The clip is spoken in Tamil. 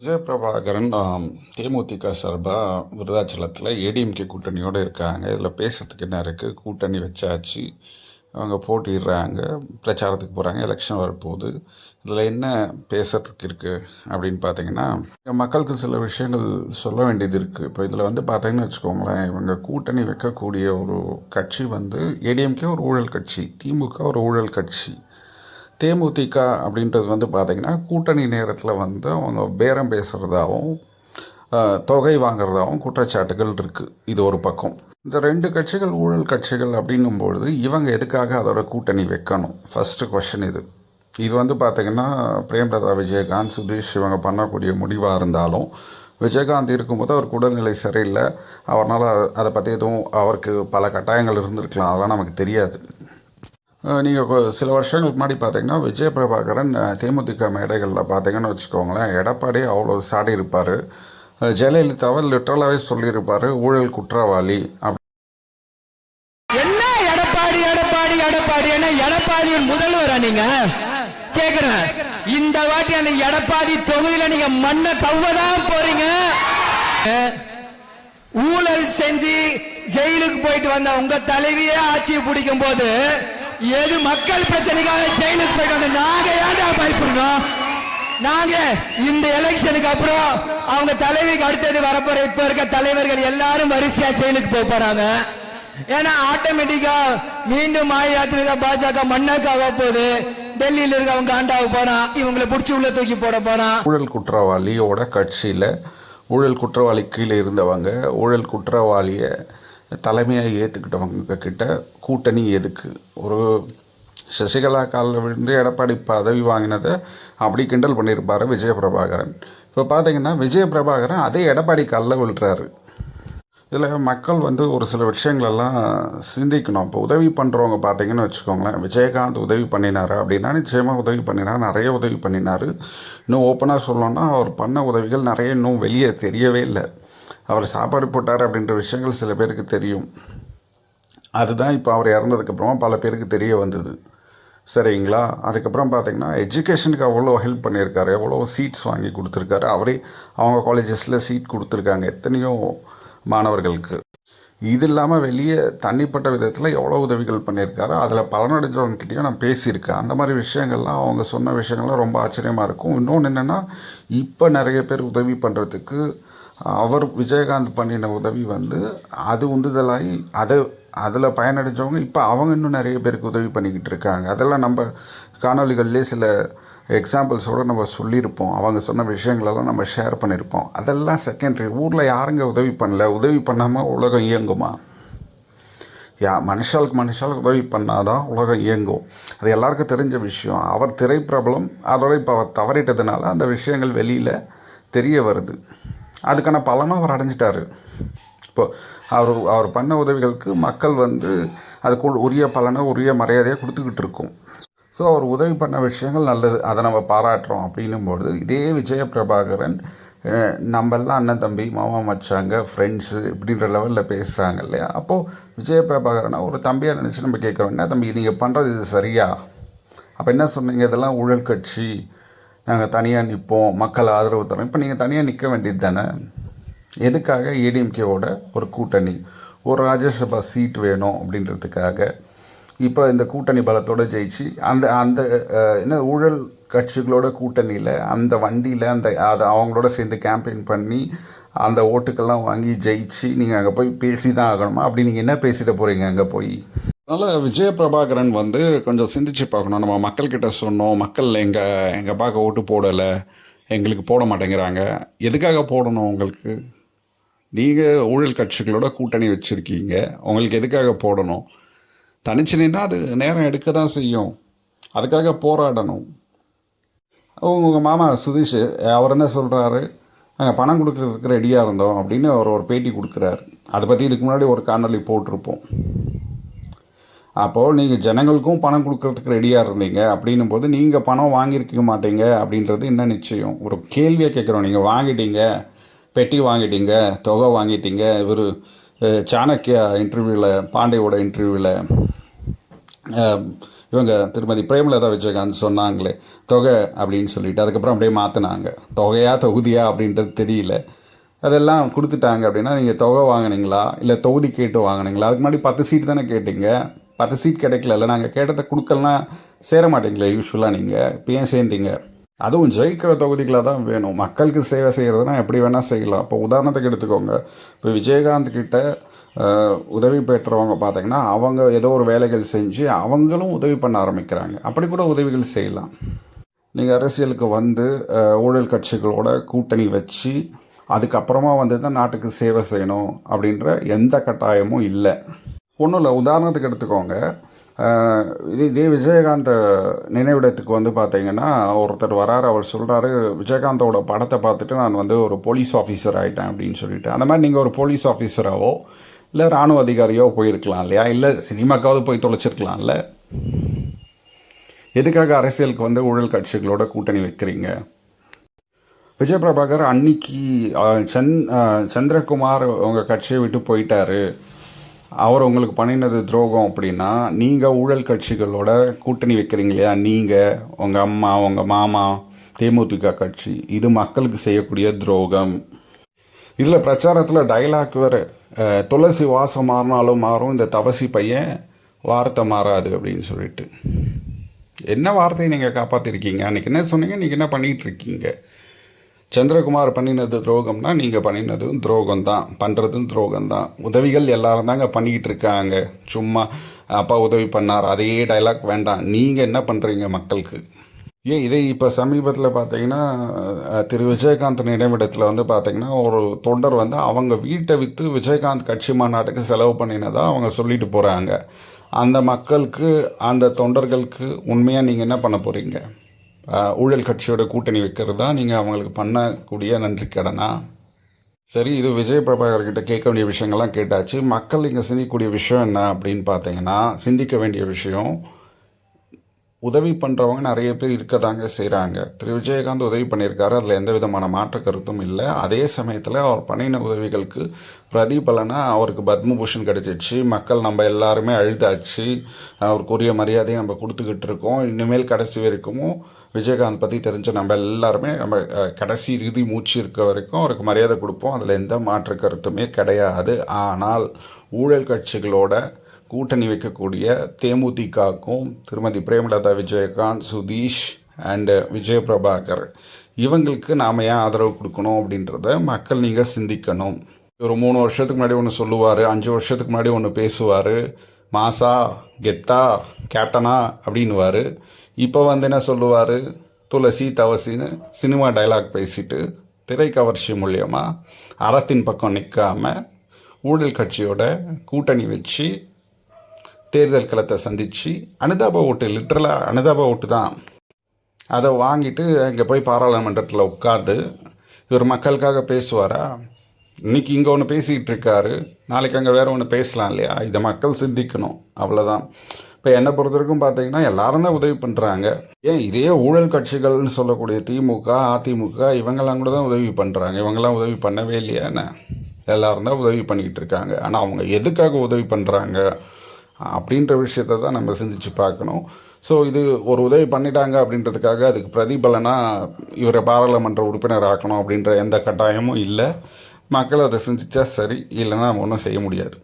விஜயபிரபாகரன் தேமுதிக சார்பாக விருதாச்சலத்தில் ஏடிஎம்கே கூட்டணியோடு இருக்காங்க. இதில் பேசுகிறதுக்கு என்ன இருக்குது? கூட்டணி வச்சாச்சு, அவங்க போட்டிடுறாங்க, பிரச்சாரத்துக்கு போகிறாங்க, எலெக்ஷன் வரப்போகுது. இதில் என்ன பேசுகிறதுக்கு இருக்குது அப்படின்னு பார்த்தீங்கன்னா, மக்களுக்கு சில விஷயங்கள் சொல்ல வேண்டியது இருக்குது. இப்போ இதில் பார்த்தீங்கன்னு வச்சுக்கோங்களேன், இவங்க கூட்டணி வைக்கக்கூடிய ஒரு கட்சி ஏடிஎம்கே ஒரு ஊழல் கட்சி, திமுக ஒரு ஊழல் கட்சி. தேமுதிக அப்படின்றது பார்த்திங்கன்னா கூட்டணி நேரத்தில் அவங்க பேரம் பேசுகிறதாகவும் தொகை வாங்குறதாகவும் குற்றச்சாட்டுகள் இருக்குது. இது ஒரு பக்கம். இந்த ரெண்டு கட்சிகள் ஊழல் கட்சிகள் அப்படிங்கும்பொழுது இவங்க எதுக்காக அதோட கூட்டணி வைக்கணும்? ஃபஸ்ட்டு கொஷின் இது. இது பார்த்திங்கன்னா பிரேமலதா, விஜயகாந்த், சுதீஷ் இவங்க பண்ணக்கூடிய முடிவாக இருந்தாலும், விஜயகாந்த் இருக்கும்போது அவருக்கு உடல்நிலை சரியில்லை, அவரால் அதை பற்றி எதுவும் அவருக்கு பல கட்டாயங்கள் இருந்திருக்கலாம், அதெல்லாம் நமக்கு தெரியாது. நீங்கள் சில வருஷங்களுக்கு முன்னாடி பார்த்தீங்கன்னா விஜயபிரபாகரன் தேமுதிக மேடைகளில் பார்த்தீங்கன்னு வச்சுக்கோங்களேன், எடப்பாடி அவ்வளோ சாடி இருப்பார். ஜெயலலிதாவை லிட்டரலாகவே சொல்லியிருப்பார் ஊழல் குற்றவாளி. என்ன எடப்பாடி எடப்பாடி எடப்பாடி என்ன எடப்பாடியின் முதல்வரா நீங்க கேக்குறேன்? இந்த வாட்டி அந்த எடப்பாடி தொகுதியில நீங்க மண்ணை கவ்வதான் போறீங்க. ஊழல் செஞ்சு ஜெயிலுக்கு போயிட்டு வந்த உங்க தலைவியே ஆட்சியை பிடிக்கும் போது எது மக்கள் பிரச்சனைக்காக ஜெயிலுக்கு போயிட்டு வந்து நாங்க ஏன்டா பயப்படணும்? நாங்க இந்த எலெக்ஷனுக்கு அப்புறம் அவங்க தலைவிக்கு அடுத்தது வரப்போற இப்ப இருக்க தலைவர்கள் எல்லாரும் வரிசையா ஜெயிலுக்கு போக போறாங்க. ஏன்னா ஆட்டோமேட்டிக்கா மீண்டும் அஇஅதிமுக பாஜக மண்ணாக்க போகுது. டெல்லியில இருக்க அவங்க ஆண்டாக போறான், இவங்களை பிடிச்சி உள்ள தூக்கி போட போறான். ஊழல் குற்றவாளியோட கட்சியில ஊழல் குற்றவாளி கீழே இருந்தவங்க ஊழல் குற்றவாளியை தலைமையாக ஏற்றுக்கிட்டவங்க கிட்ட கூட்டணி எதுக்கு? ஒரு சசிகலா காலில் விழுந்து எடப்பாடி பதவி வாங்கினதை அப்படி கிண்டல் பண்ணியிருப்பார் விஜயபிரபாகரன். இப்போ பார்த்தீங்கன்னா விஜயபிரபாகரன் அதே எடப்பாடி காலில் விழுறாரு. இதில் மக்கள் ஒரு சில விஷயங்களெல்லாம் சிந்திக்கணும். இப்போ உதவி பண்ணுறவங்க பார்த்தீங்கன்னு வச்சுக்கோங்களேன், விஜயகாந்த் உதவி பண்ணினார் அப்படின்னா நிச்சயமாக உதவி பண்ணினார், நிறைய உதவி பண்ணினார். இன்னும் ஓப்பனாக சொல்லணும்னா அவர் பண்ண உதவிகள் நிறைய இன்னும் வெளியே தெரியவே இல்லை. அவர் சாப்பாடு போட்டார் அப்படின்ற விஷயங்கள் சில பேருக்கு தெரியும். அதுதான் இப்போ அவர் இறந்ததுக்கப்புறமா பல பேருக்கு தெரிய வந்தது. சரிங்களா? அதுக்கப்புறம் பார்த்திங்கன்னா எஜுகேஷனுக்கு அவ்வளோ ஹெல்ப் பண்ணியிருக்காரு, எவ்வளோ சீட்ஸ் வாங்கி கொடுத்துருக்காரு. அவரே அவங்க காலேஜஸில் சீட் கொடுத்துருக்காங்க எத்தனையோ மாணவர்களுக்கு. இது இல்லாமல் வெளியே தனிப்பட்ட விதத்தில் எவ்வளோ உதவிகள் பண்ணியிருக்காரு. அதில் பலனடைஞ்சவங்ககிட்டையும் நான் பேசியிருக்கேன். அந்த மாதிரி விஷயங்கள்லாம் அவங்க சொன்ன விஷயங்கள்லாம் ரொம்ப ஆச்சரியமாக இருக்கும். இன்னொன்று என்னென்னா, இப்போ நிறைய பேர் உதவி பண்ணுறதுக்கு அவர் விஜயகாந்த் பண்ணின உதவி அது உந்துதலாகி அதில் பயனடைஞ்சவங்க இப்போ அவங்க இன்னும் நிறைய பேருக்கு உதவி பண்ணிக்கிட்டு இருக்காங்க. அதெல்லாம் நம்ம காணொலிகள்லேயே சில எக்ஸாம்பிள்ஸோடு நம்ம சொல்லியிருப்போம். அவங்க சொன்ன விஷயங்களெல்லாம் நம்ம ஷேர் பண்ணியிருப்போம். அதெல்லாம் செகண்டரி. ஊரில் யாருங்க உதவி பண்ணல? உதவி பண்ணாமல் உலகம் இயங்குமா? மனுஷாளுக்கு உதவி பண்ணாதான் உலகம் இயங்கும். அது எல்லாருக்கும் தெரிஞ்ச விஷயம். அவர் திரைப்பிரபலம், அதோட இப்போ அவர் தவறிட்டதுனால அந்த விஷயங்கள் வெளியில் தெரிய வருது. அதுக்கான பலனும் அவர் அடைஞ்சிட்டார். இப்போ அவர் பண்ண உதவிகளுக்கு மக்கள் அதுக்கு உரிய பலனை உரிய மரியாதையை கொடுத்துக்கிட்டு இருக்கோம். ஸோ அவர் உதவி பண்ண விஷயங்கள் நல்லது, அதை நம்ம பாராட்டுறோம். அப்படின்னும்போது இதே விஜயபிரபாகரன் நம்மெல்லாம் அண்ணன் தம்பி மாமா மச்சாங்க ஃப்ரெண்ட்ஸு இப்படின்ற லெவலில் பேசுகிறாங்க இல்லையா? அப்போது விஜயபிரபாகரனை ஒரு தம்பியாக நினச்சி நம்ம கேட்குறோம், என்ன தம்பி நீங்கள் பண்ணுறது இது சரியா? அப்போ என்ன சொன்னீங்க? இதெல்லாம் ஊழல் கட்சி, நாங்கள் தனியாக நிற்போம், மக்கள் ஆதரவு தரோம். இப்போ நீங்கள் தனியாக நிற்க வேண்டியது தானே? எதுக்காக ஏடிஎம்கேவோட ஒரு கூட்டணி, ஒரு ராஜ்யசபா சீட் வேணும் அப்படின்றதுக்காக இப்போ இந்த கூட்டணி பலத்தோடு ஜெயிச்சு அந்த என்ன ஊழல் கட்சிகளோட கூட்டணியில் அந்த வண்டியில் அதை அவங்களோட சேர்ந்து கேம்பெயின் பண்ணி அந்த ஓட்டுக்கெல்லாம் வாங்கி ஜெயிச்சு நீங்கள் அங்கே போய் பேசி தான் ஆகணுமா? அப்படி நீங்கள் என்ன பேசிட்டு போகிறீங்க அங்கே போய்? அதனால் விஜயபிரபாகரன் கொஞ்சம் சிந்திச்சு பார்க்கணும். நம்ம மக்கள்கிட்ட சொன்னோம், மக்கள் எங்கள் பார்க்க ஓட்டு போடலை, எங்களுக்கு போட மாட்டேங்கிறாங்க. எதுக்காக போடணும் உங்களுக்கு? நீங்கள் ஊழல் கட்சிகளோட கூட்டணி வச்சுருக்கீங்க, உங்களுக்கு எதுக்காக போடணும்? தனிச்சு நின்னா அது நேரம் எடுக்க தான் செய்யும். அதுக்காக போராடணும். உங்கள் மாமா சுதீஷ் அவர் என்ன சொல்கிறாரு? நாங்கள் பணம் கொடுக்கறதுக்கு ரெடியாக இருந்தோம் அப்படின்னு அவர் ஒரு பேட்டி கொடுக்குறாரு. அதை பற்றி இதுக்கு முன்னாடி ஒரு காணொலி போட்டிருப்போம். அப்போது நீங்கள் ஜனங்களுக்கும் பணம் கொடுக்கறதுக்கு ரெடியாக இருந்தீங்க அப்படின்னும் போது நீங்கள் பணம் வாங்கியிருக்க மாட்டீங்க அப்படின்றது என்ன நிச்சயம்? ஒரு கேள்வியாக கேட்குறோம். நீங்கள் வாங்கிட்டீங்க, பெட்டி வாங்கிட்டீங்க, தொகை வாங்கிட்டீங்க. இவர் சாணக்கியா இன்டர்வியூவில், பாண்டேயோட இன்டர்வியூவில் இவங்க திருமதி பிரேமலதா விஜயகாந்த் சொன்னாங்களே தொகை அப்படின்னு சொல்லிட்டு அதுக்கப்புறம் அப்படியே மாற்றினாங்க. தொகையா தொகுதியா அப்படின்றது தெரியல. அதெல்லாம் கொடுத்துட்டாங்க அப்படின்னா நீங்கள் தொகை வாங்கினீங்களா இல்லை தொகுதி கேட்டு வாங்கினீங்களா? அதுக்கு முன்னாடி 10 சீட் தானே கேட்டீங்க. 10 சீட் கிடைக்கல. நாங்கள் கேட்டதை கொடுக்கலாம் சேர மாட்டீங்களே யூஸ்வலாக நீங்கள். இப்போ ஏன் சேர்ந்தீங்க? அதுவும் ஜெயிக்கிற தொகுதிகளாக தான் வேணும். மக்களுக்கு சேவை செய்கிறதுனா எப்படி வேணால் செய்யலாம். இப்போ உதாரணத்துக்கு எடுத்துக்கோங்க. இப்போ விஜயகாந்த் கிட்ட உதவி பெற்றவங்க பார்த்தீங்கன்னா அவங்க ஏதோ ஒரு வேலைகள் செஞ்சு அவங்களும் உதவி பண்ண ஆரம்பிக்கிறாங்க. அப்படி கூட உதவிகள் செய்யலாம். நீங்கள் அரசியலுக்கு வந்து ஊழல் கட்சிகளோட கூட்டணி வச்சு அதுக்கப்புறமா வந்து தான் நாட்டுக்கு சேவை செய்யணும் அப்படின்ற எந்த கட்டாயமும் இல்லை. ஒன்றும் இல்லை, உதாரணத்துக்கு எடுத்துக்கோங்க. இதே விஜயகாந்த் நினைவிடத்துக்கு வந்து பார்த்தீங்கன்னா ஒருத்தர் வராரு. அவர் சொல்கிறாரு, விஜயகாந்தோட படத்தை பார்த்துட்டு நான் வந்து ஒரு போலீஸ் ஆஃபீஸர் ஆகிட்டேன் அப்படின்னு சொல்லிட்டு. அந்த மாதிரி நீங்கள் ஒரு போலீஸ் ஆஃபீஸராகவோ இல்லை இராணுவ அதிகாரியோ போயிருக்கலாம் இல்லையா? இல்லை சினிமாக்காவது போய் தொலைச்சிருக்கலாம்ல. எதுக்காக அரசியலுக்கு வந்து ஊழல் கட்சிகளோட கூட்டணி வைக்கிறீங்க? விஜய் பிரபாகர் அன்னைக்கு சந்திரகுமார் உங்கள் கட்சியை விட்டு போயிட்டாரு, அவர் உங்களுக்கு பண்ணினது துரோகம் அப்படின்னா நீங்கள் ஊழல் கட்சிகளோட கூட்டணி வைக்கிறீங்க இல்லையா? நீங்கள், உங்கள் அம்மா, உங்கள் மாமா, தேமுதிக கட்சி, இது மக்களுக்கு செய்யக்கூடிய துரோகம். இதில் பிரச்சாரத்தில் டைலாக் வேறு, துளசி வாசம் மாறினாலும் மாறும், இந்த தவசி பையன் வார்த்தை மாறாது அப்படின்னு சொல்லிட்டு. என்ன வார்த்தையை நீங்கள் காப்பாற்றிருக்கீங்க? அன்றைக்கி என்ன சொன்னீங்க, நீங்கள் என்ன பண்ணிகிட்டு இருக்கீங்க? சந்திரகுமார் பண்ணினது துரோகம்னா நீங்கள் பண்ணினதும் துரோகம் தான், பண்ணுறதும் துரோகம் தான். உதவிகள் எல்லாரும் தாங்க பண்ணிக்கிட்டு இருக்காங்க. சும்மா அப்பா உதவி பண்ணார் அதே டைலாக் வேண்டாம். நீங்கள் என்ன பண்ணுறீங்க மக்களுக்கு? இதே இப்போ சமீபத்தில் பார்த்தீங்கன்னா திரு விஜயகாந்த் நினைவிடத்தில் வந்து பார்த்தீங்கன்னா ஒரு தொண்டர் வந்து அவங்க வீட்டை விற்று விஜயகாந்த் கட்சி மாநாட்டுக்கு செலவு பண்ணினதாக அவங்க சொல்லிட்டு போகிறாங்க. அந்த மக்களுக்கு, அந்த தொண்டர்களுக்கு உண்மையாக நீங்கள் என்ன பண்ண போகிறீங்க? ஊழல் கட்சியோட கூட்டணி வைக்கிறது தான் நீங்கள் அவங்களுக்கு பண்ணக்கூடிய நன்றி கடனா? சரி, இது விஜய் பிரபாகர்கிட்ட கேட்க வேண்டிய விஷயங்கள்லாம் கேட்டாச்சு. மக்கள் இங்கே சிந்திக்கக்கூடிய விஷயம் என்ன அப்படின்னு பார்த்தீங்கன்னா, சிந்திக்க வேண்டிய விஷயம், உதவி பண்ணுறவங்க நிறைய பேர் இருக்க தாங்க செய்கிறாங்க. திரு விஜயகாந்த் உதவி பண்ணியிருக்காரு, அதில் எந்த விதமான மாற்று கருத்தும் இல்லை. அதே சமயத்தில் அவர் பண்ணின உதவிகளுக்கு பிரதிபலனாக அவருக்கு பத்மபூஷன் கிடச்சிச்சு. மக்கள் நம்ம எல்லாருமே அழுதாச்சு. அவருக்குரிய மரியாதையை நம்ம கொடுத்துக்கிட்டு இருக்கோம். இனிமேல் கடைசி வரைக்கும் விஜயகாந்த் பற்றி தெரிஞ்ச நம்ம எல்லாருமே நம்ம கடைசி இறுதி மூச்சு இருக்க வரைக்கும் அவருக்கு மரியாதை கொடுப்போம். அதில் எந்த மாற்று கருத்துமே கிடையாது. ஆனால் ஊழல் கட்சிகளோட கூட்டணி வைக்கக்கூடிய தேமுதிகவுக்கும் திருமதி பிரேமலதா விஜயகாந்த், சுதீஷ் அண்டு விஜய் பிரபாகர், இவங்களுக்கு நாம் ஏன் ஆதரவு கொடுக்கணும் அப்படின்றத மக்கள் நீங்கள் சிந்திக்கணும். ஒரு 3 வருஷத்துக்கு முன்னாடி ஒன்று சொல்லுவார், 5 வருஷத்துக்கு முன்னாடி ஒன்று பேசுவார், மாசா கெத்தா கேப்டனா அப்படின்னுவார். இப்போ வந்து என்ன சொல்லுவார், துளசி தவசின்னு சினிமா டைலாக் பேசிட்டு திரைக்கவர்ச்சி மூலியமாக அறத்தின் பக்கம் நிற்காமல் ஊழல் கட்சியோட கூட்டணி வச்சு தேர்தல் களத்தை சந்தித்து அனுதாப ஓட்டு, லிட்ரலாக அனுதாப ஓட்டு தான், அதை வாங்கிட்டு இங்கே போய் பாராளுமன்றத்தில் உட்காந்து இவர் மக்களுக்காக பேசுவாரா? இன்றைக்கி இங்கே ஒன்று பேசிக்கிட்டு இருக்காரு, நாளைக்கு அங்கே வேறு ஒன்று பேசலாம் இல்லையா? இதை மக்கள் சிந்திக்கணும், அவ்வளோதான். இப்போ என்னை பொறுத்த வரைக்கும் பார்த்தீங்கன்னா எல்லாரும் தான் உதவி பண்ணுறாங்க. ஏன் இதே ஊழல் கட்சிகள்னு சொல்லக்கூடிய திமுக, அதிமுக, இவங்கெல்லாம் கூட தான் உதவி பண்ணுறாங்க. இவங்கெல்லாம் உதவி பண்ணவே இல்லையா என்ன? எல்லாரும் தான் உதவி பண்ணிக்கிட்டு இருக்காங்க. ஆனால் அவங்க எதுக்காக உதவி பண்ணுறாங்க அப்படின்ற விஷயத்தை தான் நம்ம சிந்திச்சு பார்க்கணும். ஸோ இது ஒரு உதவி பண்ணிட்டாங்க அப்படின்றதுக்காக அதுக்கு பிரதிபலனாக இவரை பாராளுமன்ற உறுப்பினர் ஆக்கணும் அப்படின்ற எந்த கட்டாயமும் இல்லை. மக்கள் அதை சிந்திச்சா சரி, இல்லைன்னா நம்ம ஒன்றும் செய்ய முடியாது.